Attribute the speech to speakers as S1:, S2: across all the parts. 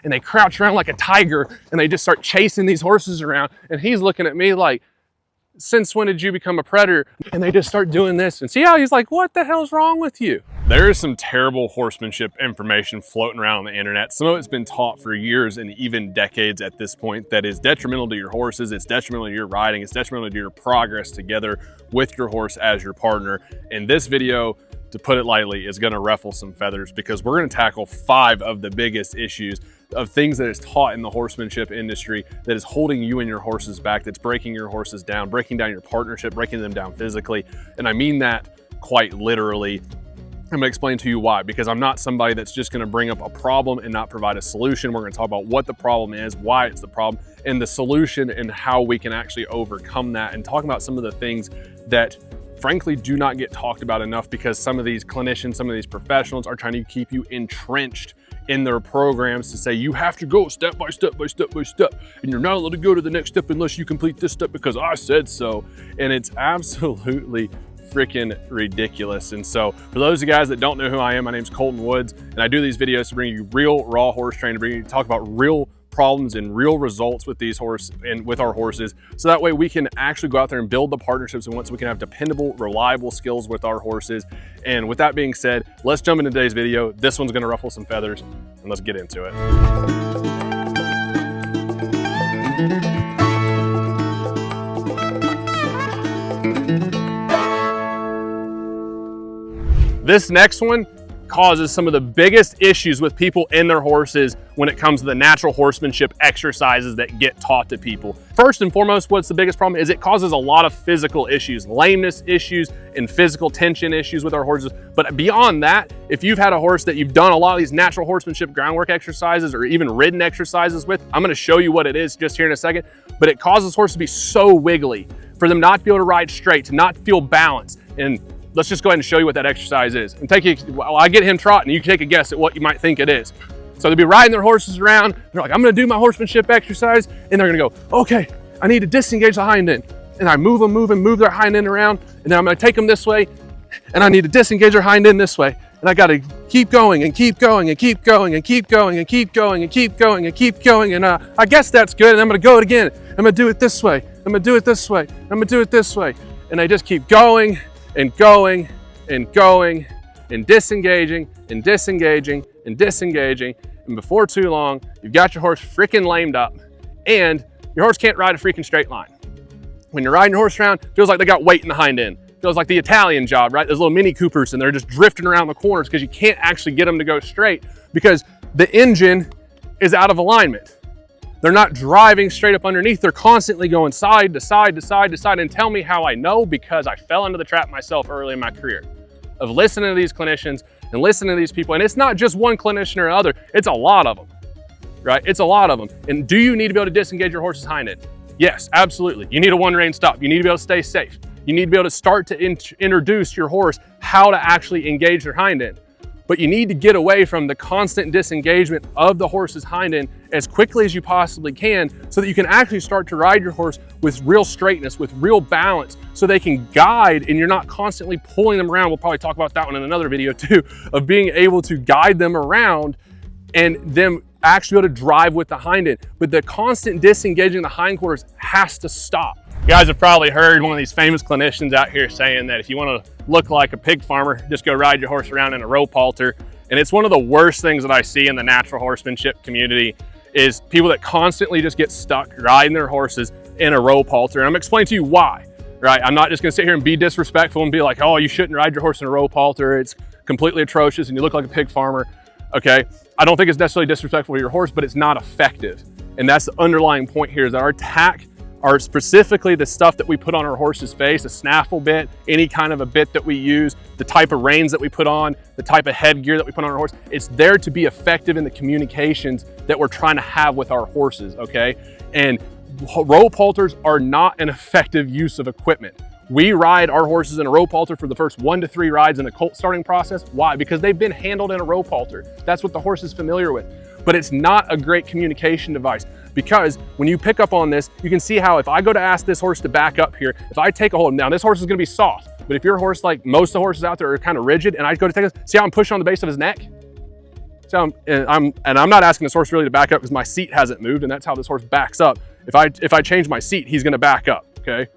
S1: and they crouch around like a tiger and they just start chasing these horses around. And he's looking at me like, since when did you become a predator? And they just start doing this, and see how he's like, what the hell's wrong with you? There is some terrible horsemanship information floating around on the internet. Some of it's been taught for years and even decades at this point that is detrimental to your horses, it's detrimental to your riding, it's detrimental to your progress together with your horse as your partner. And this video, to put it lightly, is gonna ruffle some feathers because we're gonna tackle 5 of the biggest issues of things that is taught in the horsemanship industry that is holding you and your horses back, that's breaking your horses down, breaking down your partnership, breaking them down physically. And I mean that quite literally. I'm gonna explain to you why, because I'm not somebody that's just gonna bring up a problem and not provide a solution. We're gonna talk about what the problem is, why it's the problem, and the solution and how we can actually overcome that, and talk about some of the things that frankly do not get talked about enough because some of these clinicians, some of these professionals are trying to keep you entrenched in their programs to say you have to go step by step by step by step, and you're not allowed to go to the next step unless you complete this step because I said so. And it's absolutely freaking ridiculous. And so for those of you guys that don't know who I am, my name's Colton Woods, and I do these videos to bring you real raw horse training, to talk about real problems and real results with these horses and with our horses, so that way we can actually go out there and build the partnerships and once we can have dependable, reliable skills with our horses. And with that being said, let's jump into today's video. This one's going to ruffle some feathers, and let's get into it. This next one causes some of the biggest issues with people and their horses when it comes to the natural horsemanship exercises that get taught to people. First and foremost, what's the biggest problem is it causes a lot of physical issues, lameness issues and physical tension issues with our horses. But beyond that, if you've had a horse that you've done a lot of these natural horsemanship groundwork exercises or even ridden exercises with, I'm gonna show you what it is just here in a second, but it causes horses to be so wiggly, for them not to be able to ride straight, to not feel balanced. And let's just go ahead and show you what that exercise is. And while I get him trotting, you can take a guess at what you might think it is. So they'll be riding their horses around. They're like, I'm gonna do my horsemanship exercise. And they're gonna go, okay, I need to disengage the hind end. And I move their hind end around. And then I'm gonna take them this way. And I need to disengage their hind end this way. And I gotta keep going and keep going and keep going and keep going and keep going and keep going and keep going. And I guess that's good. And I'm gonna go it again. I'm gonna do it this way. I'm gonna do it this way. I'm gonna do it this way. And they just keep going and going and going and disengaging and disengaging and disengaging. And before too long, you've got your horse freaking lamed up and your horse can't ride a freaking straight line. When you're riding your horse around, it feels like they got weight in the hind end. It feels like the Italian job, right? Those little Mini Coopers, and they're just drifting around the corners because you can't actually get them to go straight because the engine is out of alignment. They're not driving straight up underneath. They're constantly going side to side to side to side. And tell me how I know, because I fell into the trap myself early in my career of listening to these clinicians and listening to these people. And it's not just one clinician or another, it's a lot of them, right? It's a lot of them. And do you need to be able to disengage your horse's hind end? Yes, absolutely. You need a one rein stop. You need to be able to stay safe. You need to be able to start to introduce your horse how to actually engage their hind end. But you need to get away from the constant disengagement of the horse's hind end as quickly as you possibly can so that you can actually start to ride your horse with real straightness, with real balance, so they can guide and you're not constantly pulling them around. We'll probably talk about that one in another video too, of being able to guide them around and them actually be able to drive with the hind end. But the constant disengaging the hindquarters has to stop. You guys have probably heard one of these famous clinicians out here saying that if you want to look like a pig farmer, just go ride your horse around in a rope halter. And it's one of the worst things that I see in the natural horsemanship community is people that constantly just get stuck riding their horses in a rope halter. And I'm gonna explain to you why, right? I'm not just gonna sit here and be disrespectful and be like, oh, you shouldn't ride your horse in a rope halter. It's completely atrocious and you look like a pig farmer, okay? I don't think it's necessarily disrespectful to your horse, but it's not effective. And that's the underlying point here, is that our tack are specifically the stuff that we put on our horse's face, a snaffle bit, any kind of a bit that we use, the type of reins that we put on, the type of headgear that we put on our horse. It's there to be effective in the communications that we're trying to have with our horses, okay? And rope halters are not an effective use of equipment. We ride our horses in a rope halter for the first 1 to 3 rides in the colt starting process. Why? Because they've been handled in a rope halter. That's what the horse is familiar with. But it's not a great communication device, because when you pick up on this, you can see how if I go to ask this horse to back up here, if I take a hold, now this horse is gonna be soft, but if your horse, like most of the horses out there, are kind of rigid, and I go to take this, see how I'm pushing on the base of his neck? So I'm not asking this horse really to back up because my seat hasn't moved, and that's how this horse backs up. If I change my seat, he's gonna back up, okay?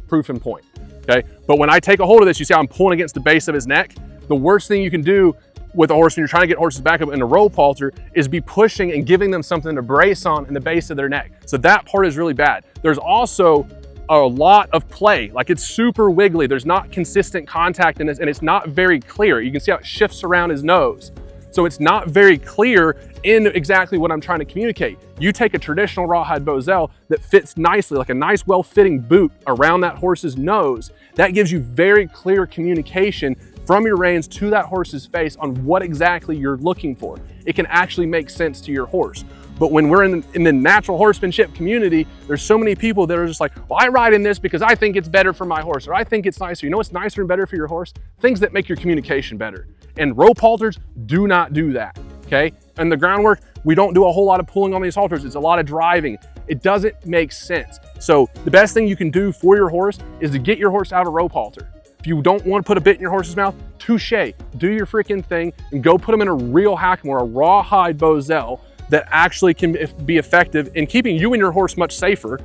S1: Proof and point, okay? But when I take a hold of this, you see how I'm pulling against the base of his neck? The worst thing you can do with a horse when you're trying to get horses back up in a rope halter is be pushing and giving them something to brace on in the base of their neck. So that part is really bad. There's also a lot of play, like it's super wiggly. There's not consistent contact in this, and it's not very clear. You can see how it shifts around his nose. So it's not very clear in exactly what I'm trying to communicate. You take a traditional rawhide Boselle that fits nicely, like a nice well-fitting boot around that horse's nose. That gives you very clear communication from your reins to that horse's face on what exactly you're looking for. It can actually make sense to your horse. But when we're in the natural horsemanship community, there's so many people that are just like, well, I ride in this because I think it's better for my horse, or I think it's nicer. You know what's nicer and better for your horse? Things that make your communication better. And rope halters do not do that, okay? And the groundwork, we don't do a whole lot of pulling on these halters. It's a lot of driving. It doesn't make sense. So the best thing you can do for your horse is to get your horse out of a rope halter. If you don't want to put a bit in your horse's mouth, touche, do your freaking thing and go put them in a real hackamore, a rawhide Boselle that actually can be effective in keeping you and your horse much safer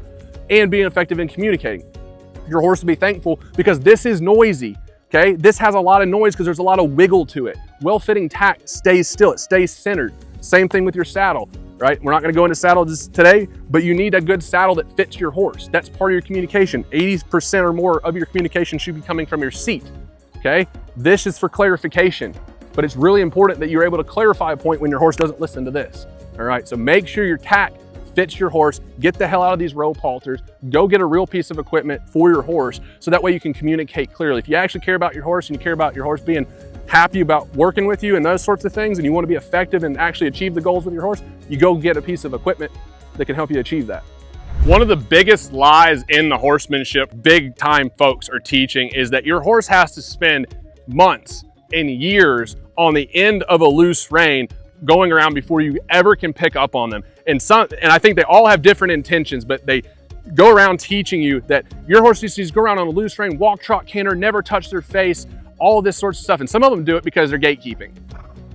S1: and being effective in communicating. Your horse will be thankful because this is noisy, okay? This has a lot of noise because there's a lot of wiggle to it. Well-fitting tack stays still, it stays centered. Same thing with your saddle, right? We're not gonna go into saddles today, but you need a good saddle that fits your horse. That's part of your communication. 80% or more of your communication should be coming from your seat, okay? This is for clarification, but it's really important that you're able to clarify a point when your horse doesn't listen to this, all right? So make sure your tack fits your horse, get the hell out of these rope halters, go get a real piece of equipment for your horse so that way you can communicate clearly. If you actually care about your horse and you care about your horse being happy about working with you and those sorts of things, and you want to be effective and actually achieve the goals with your horse, you go get a piece of equipment that can help you achieve that. One of the biggest lies in the horsemanship, big time folks are teaching, is that your horse has to spend months and years on the end of a loose rein going around before you ever can pick up on them. And I think they all have different intentions, but they go around teaching you that your horse needs to go around on a loose rein, walk, trot, canter, never touch their face, all of this sorts of stuff. And some of them do it because they're gatekeeping,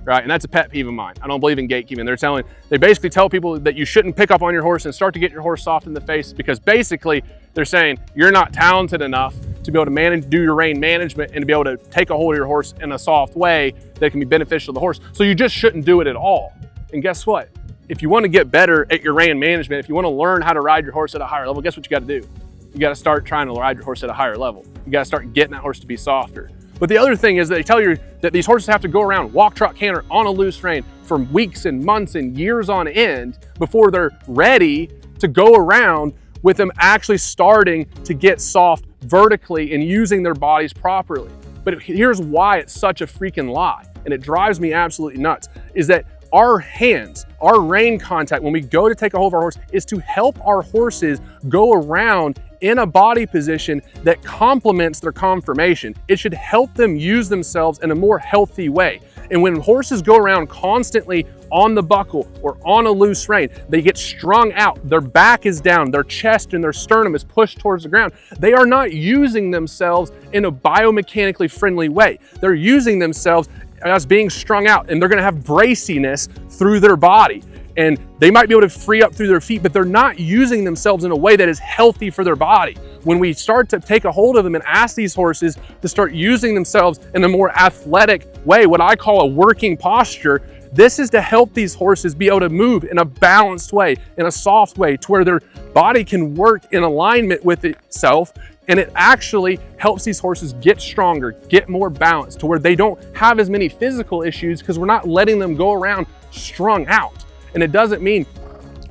S1: right? And that's a pet peeve of mine. I don't believe in gatekeeping. They basically tell people that you shouldn't pick up on your horse and start to get your horse soft in the face because basically they're saying you're not talented enough to be able to do your rein management and to be able to take a hold of your horse in a soft way that can be beneficial to the horse. So you just shouldn't do it at all. And guess what? If you want to get better at your rein management, if you want to learn how to ride your horse at a higher level, guess what you got to do? You got to start trying to ride your horse at a higher level. You got to start getting that horse to be softer. But the other thing is that they tell you that these horses have to go around, walk, trot, canter on a loose rein for weeks and months and years on end before they're ready to go around with them actually starting to get soft vertically and using their bodies properly. But here's why it's such a freaking lie, and it drives me absolutely nuts, is that our hands, our rein contact, when we go to take a hold of our horse, is to help our horses go around in a body position that complements their conformation. It should help them use themselves in a more healthy way. And when horses go around constantly on the buckle or on a loose rein, they get strung out, their back is down, their chest and their sternum is pushed towards the ground. They are not using themselves in a biomechanically friendly way. They're using themselves as being strung out, and they're gonna have braciness through their body. And they might be able to free up through their feet, but they're not using themselves in a way that is healthy for their body. When we start to take a hold of them and ask these horses to start using themselves in a more athletic way, what I call a working posture, this is to help these horses be able to move in a balanced way, in a soft way, to where their body can work in alignment with itself. And it actually helps these horses get stronger, get more balanced, to where they don't have as many physical issues because we're not letting them go around strung out. And it doesn't mean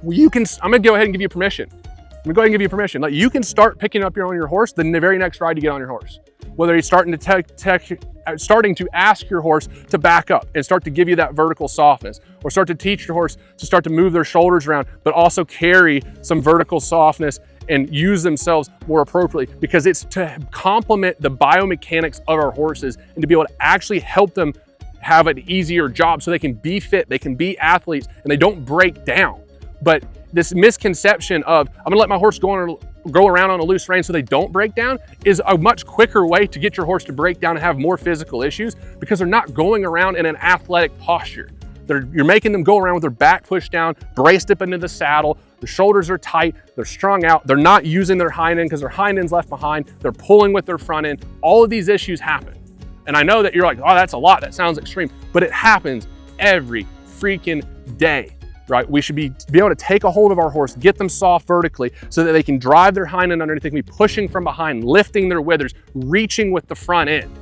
S1: I'm gonna go ahead and give you permission. Like, you can start picking up your horse, then the very next ride you get on your horse. Whether you're starting to ask your horse to back up and start to give you that vertical softness, or start to teach your horse to start to move their shoulders around, but also carry some vertical softness and use themselves more appropriately, because it's to complement the biomechanics of our horses and to be able to actually help them have an easier job so they can be fit, they can be athletes, and they don't break down. But this misconception of, I'm gonna let my horse go around on a loose rein so they don't break down, is a much quicker way to get your horse to break down and have more physical issues, because they're not going around in an athletic posture. You're making them go around with their back pushed down, braced up into the saddle. The shoulders are tight, they're strung out. They're not using their hind end because their hind end's left behind. They're pulling with their front end. All of these issues happen. And I know that you're like, oh, that's a lot. That sounds extreme, but it happens every freaking day, right? We should be able to take a hold of our horse, get them soft vertically so that they can drive their hind end underneath. They can be pushing from behind, lifting their withers, reaching with the front end.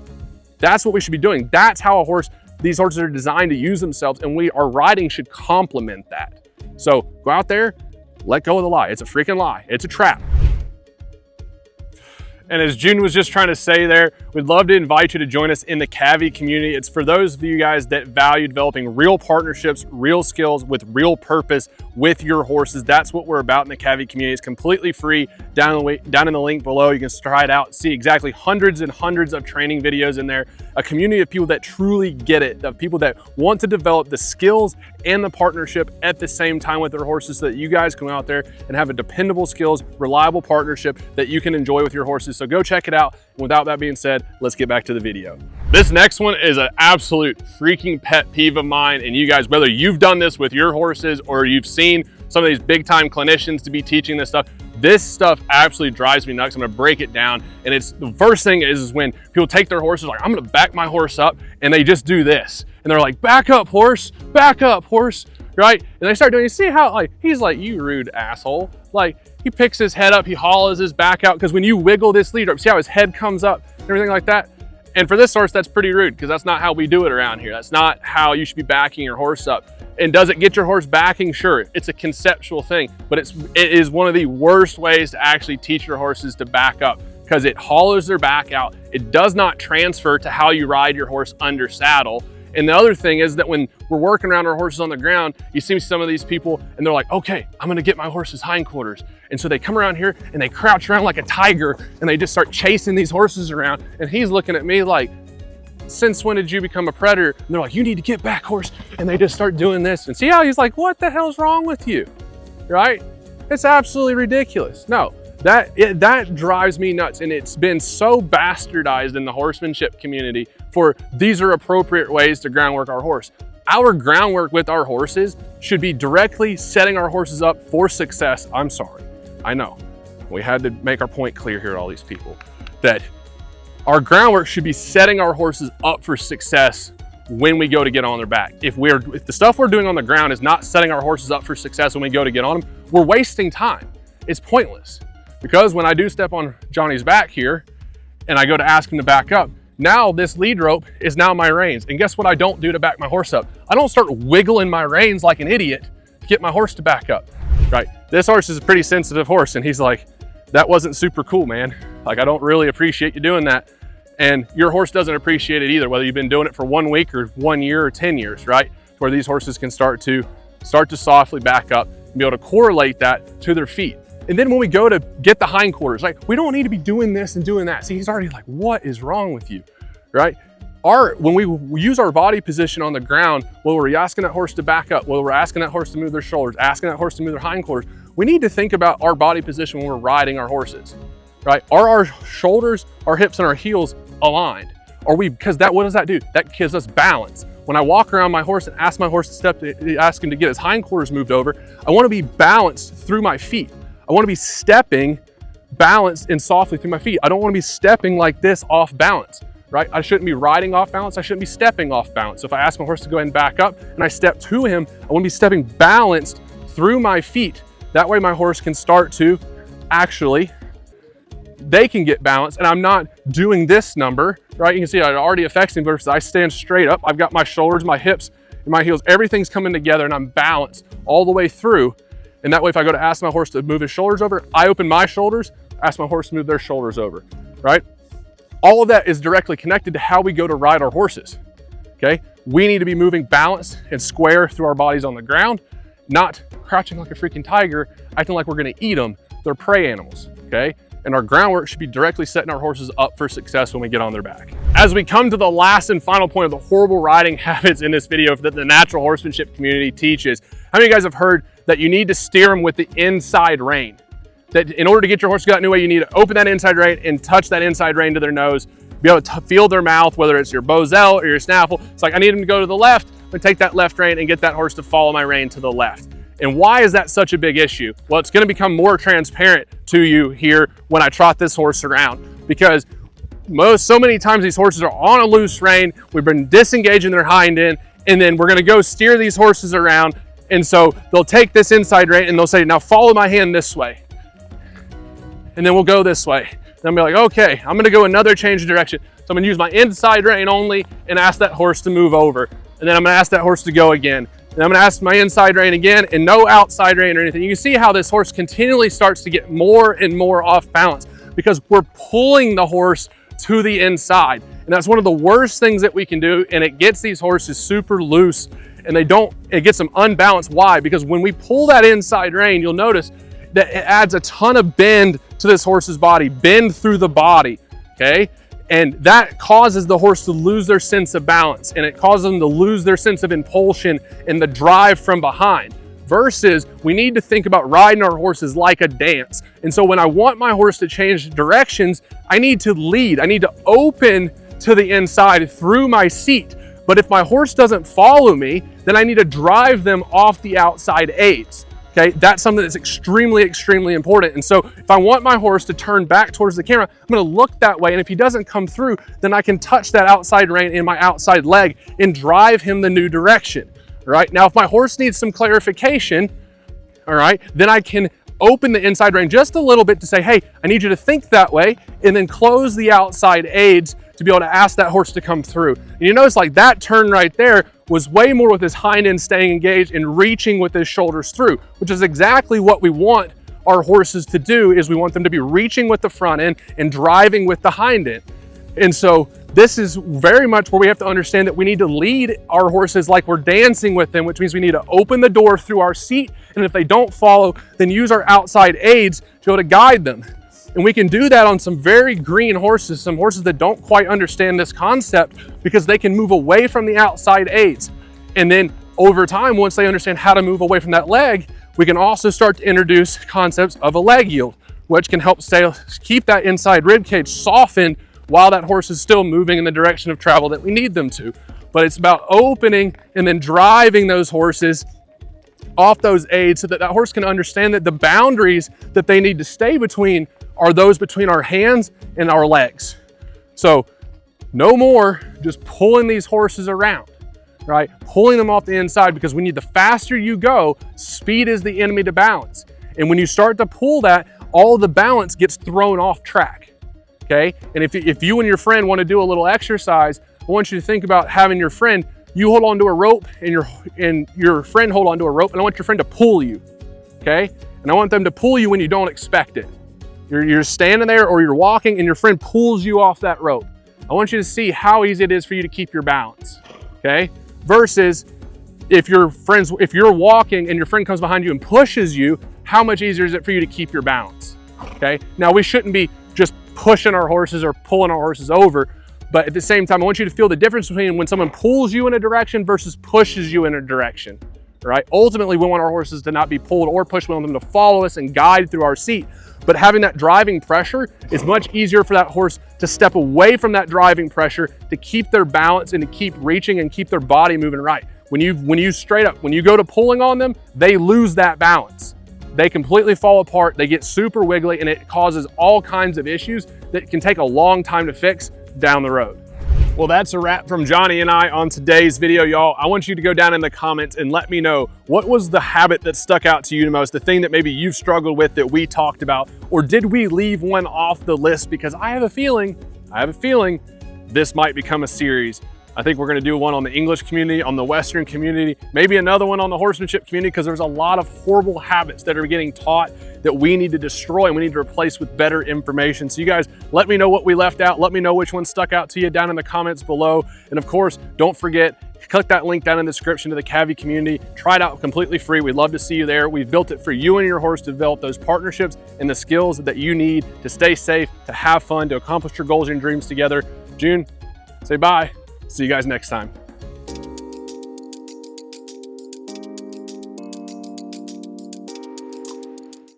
S1: That's what we should be doing. That's how these horses are designed to use themselves, and our riding should complement that. So go out there, let go of the lie. It's a freaking lie. It's a trap. And as June was just trying to say there, we'd love to invite you to join us in the CAVVY community. It's for those of you guys that value developing real partnerships, real skills with real purpose with your horses. That's what we're about in the CAVVY community. It's completely free. Down in the link below, you can try it out, see exactly hundreds and hundreds of training videos in there. A community of people that truly get it, of people that want to develop the skills and the partnership at the same time with their horses so that you guys can go out there and have a dependable skills, reliable partnership that you can enjoy with your horses. So go check it out. And without that being said, let's get back to the video. This next one is an absolute freaking pet peeve of mine. And you guys, whether you've done this with your horses or you've seen some of these big time clinicians to be teaching this stuff absolutely drives me nuts. I'm gonna break it down. And it's the first thing is when people take their horses like, I'm gonna back my horse up, and they just do this. And they're like, back up horse, right? And they start doing, you see how like, he's like, you rude asshole. Like he picks his head up, he hollows his back out. Cause when you wiggle this lead up, see how his head comes up and everything like that? And for this horse, that's pretty rude because that's not how we do it around here. That's not how you should be backing your horse up. And does it get your horse backing? Sure, it's a conceptual thing, but it is one of the worst ways to actually teach your horses to back up because it hollows their back out. It does not transfer to how you ride your horse under saddle. And the other thing is that when we're working around our horses on the ground, you see some of these people and they're like, okay, I'm gonna get my horse's hindquarters. And so they come around here and they crouch around like a tiger and they just start chasing these horses around. And he's looking at me like, since when did you become a predator? And they're like, you need to get back, horse. And they just start doing this. And see how he's like, what the hell's wrong with you, right? It's absolutely ridiculous. No, that drives me nuts. And it's been so bastardized in the horsemanship community for these are appropriate ways to groundwork our horse. Our groundwork with our horses should be directly setting our horses up for success. I'm sorry, I know. We had to make our point clear here to all these people that our groundwork should be setting our horses up for success when we go to get on their back. If the stuff we're doing on the ground is not setting our horses up for success when we go to get on them, we're wasting time. It's pointless. Because when I do step on Johnny's back here and I go to ask him to back up, now this lead rope is now my reins. And guess what I don't do to back my horse up? I don't start wiggling my reins like an idiot to get my horse to back up, right? This horse is a pretty sensitive horse and he's like, that wasn't super cool, man. Like, I don't really appreciate you doing that. And your horse doesn't appreciate it either, whether you've been doing it for 1 week or 1 year or 10 years, right? Where these horses can start to softly back up and be able to correlate that to their feet. And then when we go to get the hindquarters, like we don't need to be doing this and doing that. See, he's already like, what is wrong with you, right? When we use our body position on the ground, whether we're asking that horse to back up, whether we're asking that horse to move their shoulders, asking that horse to move their hindquarters, we need to think about our body position when we're riding our horses, right? Are our shoulders, our hips, and our heels aligned? Because what does that do? That gives us balance. When I walk around my horse and ask my horse to ask him to get his hindquarters moved over, I want to be balanced through my feet. I want to be stepping balanced and softly through my feet. I don't want to be stepping like this off balance, right? I shouldn't be riding off balance. I shouldn't be stepping off balance. So if I ask my horse to go ahead and back up and I step to him, I want to be stepping balanced through my feet. That way my horse can start to they can get balanced and I'm not doing this number, right? You can see it already affects me versus I stand straight up. I've got my shoulders, my hips, and my heels. Everything's coming together and I'm balanced all the way through. And that way, if I go to ask my horse to move his shoulders over, I open my shoulders, ask my horse to move their shoulders over, right? All of that is directly connected to how we go to ride our horses, okay? We need to be moving balanced and square through our bodies on the ground, not crouching like a freaking tiger, acting like we're gonna eat them. They're prey animals, okay? And our groundwork should be directly setting our horses up for success when we get on their back. As we come to the last and final point of the horrible riding habits in this video that the natural horsemanship community teaches, how many of you guys have heard that you need to steer them with the inside rein? That in order to get your horse to go that new way, you need to open that inside rein and touch that inside rein to their nose, be able to feel their mouth, whether it's your Boselle or your snaffle. It's like, I need them to go to the left, I'm gonna take that left rein and get that horse to follow my rein to the left. And why is that such a big issue? Well, it's gonna become more transparent to you here when I trot this horse around, because so many times these horses are on a loose rein, we've been disengaging their hind end, and then we're gonna go steer these horses around. And so they'll take this inside rein and they'll say, now follow my hand this way. And then we'll go this way. And I'm gonna be like, okay, I'm gonna go another change of direction. So I'm gonna use my inside rein only and ask that horse to move over. And then I'm gonna ask that horse to go again. And I'm gonna ask my inside rein again and no outside rein or anything. You can see how this horse continually starts to get more and more off balance because we're pulling the horse to the inside. And that's one of the worst things that we can do. And it gets these horses super loose and it gets them unbalanced. Why? Because when we pull that inside rein, you'll notice that it adds a ton of bend to this horse's body, bend through the body, okay? And that causes the horse to lose their sense of balance, and it causes them to lose their sense of impulsion and the drive from behind. Versus, we need to think about riding our horses like a dance. And so when I want my horse to change directions, I need to lead. I need to open to the inside through my seat. But if my horse doesn't follow me, then I need to drive them off the outside aids. Okay, that's something that's extremely, extremely important. And so if I want my horse to turn back towards the camera, I'm gonna look that way. And if he doesn't come through, then I can touch that outside rein in my outside leg and drive him the new direction. All right, now if my horse needs some clarification, all right, then I can open the inside rein just a little bit to say, hey, I need you to think that way, and then close the outside aids to be able to ask that horse to come through. And you notice like that turn right there was way more with his hind end staying engaged and reaching with his shoulders through, which is exactly what we want our horses to do. Is we want them to be reaching with the front end and driving with the hind end. And so this is very much where we have to understand that we need to lead our horses like we're dancing with them, which means we need to open the door through our seat. And if they don't follow, then use our outside aids to be able to guide them. And we can do that on some very green horses, some horses that don't quite understand this concept, because they can move away from the outside aids. And then over time, once they understand how to move away from that leg, we can also start to introduce concepts of a leg yield, which can help keep that inside rib cage softened while that horse is still moving in the direction of travel that we need them to. But it's about opening and then driving those horses off those aids so that that horse can understand that the boundaries that they need to stay between are those between our hands and our legs. So no more just pulling these horses around, right? Pulling them off the inside, because we need, the faster you go, speed is the enemy to balance. And when you start to pull that, all the balance gets thrown off track, okay? And if you and your friend want to do a little exercise, I want you to think about having your friend, you hold onto a rope and your friend hold onto a rope, and I want your friend to pull you, okay? And I want them to pull you when you don't expect it. You're standing there or you're walking and your friend pulls you off that rope. I want you to see how easy it is for you to keep your balance, okay? Versus if you're walking and your friend comes behind you and pushes you, how much easier is it for you to keep your balance, okay? Now, we shouldn't be just pushing our horses or pulling our horses over, but at the same time, I want you to feel the difference between when someone pulls you in a direction versus pushes you in a direction, right? Ultimately, we want our horses to not be pulled or pushed. We want them to follow us and guide through our seat. But having that driving pressure is much easier for that horse to step away from that driving pressure, to keep their balance and to keep reaching and keep their body moving right. When you go to pulling on them, they lose that balance. They completely fall apart, they get super wiggly, and it causes all kinds of issues that can take a long time to fix down the road. Well, that's a wrap from Johnny and I on today's video, y'all. I want you to go down in the comments and let me know, what was the habit that stuck out to you the most, the thing that maybe you've struggled with that we talked about, or did we leave one off the list? Because I have a feeling this might become a series. I think we're gonna do one on the English community, on the Western community, maybe another one on the horsemanship community, because there's a lot of horrible habits that are getting taught that we need to destroy and we need to replace with better information. So you guys, let me know what we left out. Let me know which one stuck out to you down in the comments below. And of course, don't forget, click that link down in the description to the CAVVY community. Try it out completely free. We'd love to see you there. We've built it for you and your horse to develop those partnerships and the skills that you need to stay safe, to have fun, to accomplish your goals and dreams together. June, say bye. See you guys next time.